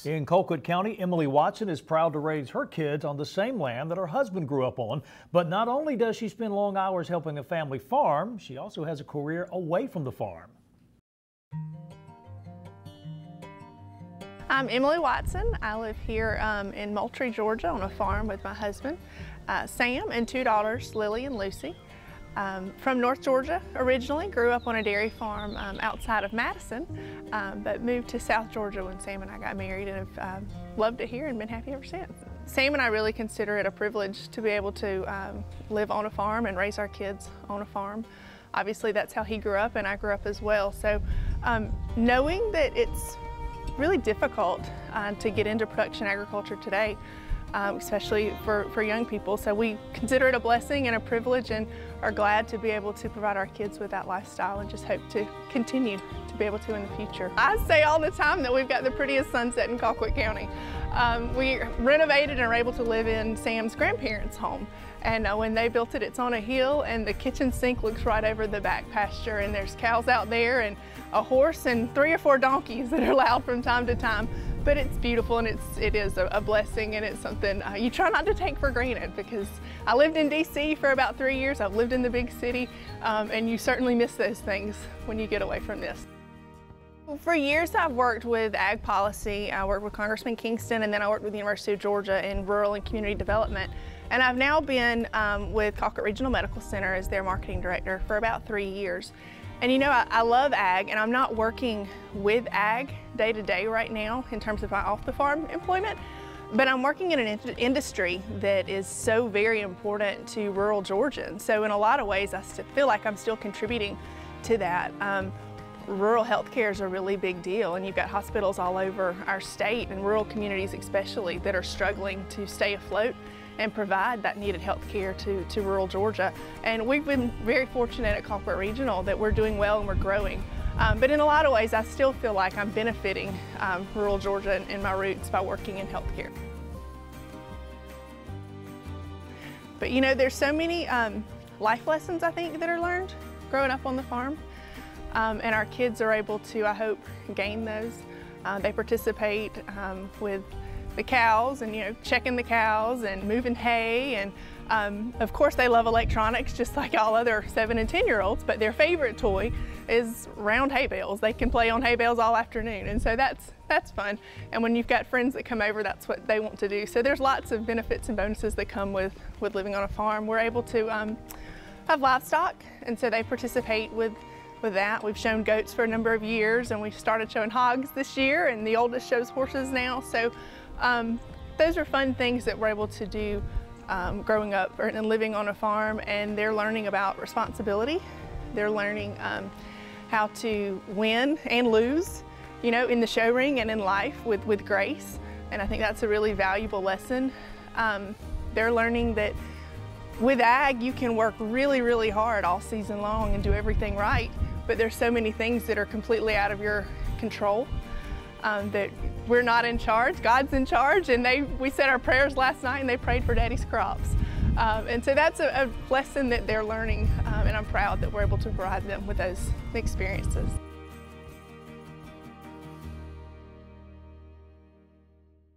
In Colquitt County, Emily Watson is proud to raise her kids on the same land that her husband grew up on. But not only does she spend long hours helping a family farm, she also has a career away from the farm. I'm Emily Watson. I live here in Moultrie, Georgia on a farm with my husband, Sam, and two daughters, Lily and Lucy. From North Georgia originally, grew up on a dairy farm outside of Madison, but moved to South Georgia when Sam and I got married, and have loved it here and been happy ever since. Sam and I really consider it a privilege to be able to live on a farm and raise our kids on a farm. Obviously that's how he grew up and I grew up as well. So knowing that it's really difficult to get into production agriculture today, especially for young people. So we consider it a blessing and a privilege and are glad to be able to provide our kids with that lifestyle and just hope to continue to be able to in the future. I say all the time that we've got the prettiest sunset in Colquitt County. We renovated and are able to live in Sam's grandparents' home. And when they built it, it's on a hill and the kitchen sink looks right over the back pasture, and there's cows out there and a horse and 3 or 4 donkeys that are loud from time to time. But it's beautiful and it is a blessing, and it's something you try not to take for granted, because I lived in DC for about 3 years. I've lived in the big city, and you certainly miss those things when you get away from this. For years I've worked with ag policy. I worked with Congressman Kingston, and then I worked with the University of Georgia in rural and community development. And I've now been with Colquitt Regional Medical Center as their marketing director for about 3 years. And you know, I love ag, and I'm not working with ag day to day right now in terms of my off the farm employment, but I'm working in an industry that is so very important to rural Georgians. So in a lot of ways, I feel like I'm still contributing to that. Rural health care is a really big deal, and you've got hospitals all over our state and rural communities especially that are struggling to stay afloat and provide that needed health care to rural Georgia. And we've been very fortunate at Colquitt Regional that we're doing well and we're growing. But in a lot of ways, I still feel like I'm benefiting rural Georgia and my roots by working in healthcare. But you know, there's so many life lessons, I think, that are learned growing up on the farm. And our kids are able to, I hope, gain those. They participate with the cows and, you know, checking the cows and moving hay, and of course they love electronics just like all other 7 and 10-year-olds, but their favorite toy is round hay bales. They can play on hay bales all afternoon, and so that's fun. And when you've got friends that come over, that's what they want to do. So there's lots of benefits and bonuses that come with living on a farm. We're able to have livestock, and so they participate with that. We've shown goats for a number of years, and we've started showing hogs this year, and the oldest shows horses now. So those are fun things that we're able to do growing up and living on a farm, and they're learning about responsibility. They're learning how to win and lose, you know, in the show ring and in life with grace, and I think that's a really valuable lesson. They're learning that with ag you can work really, really hard all season long and do everything right, but there's so many things that are completely out of your control. That we're not in charge, God's in charge, and we said our prayers last night and they prayed for Daddy's crops. And so that's a lesson that they're learning, and I'm proud that we're able to provide them with those experiences.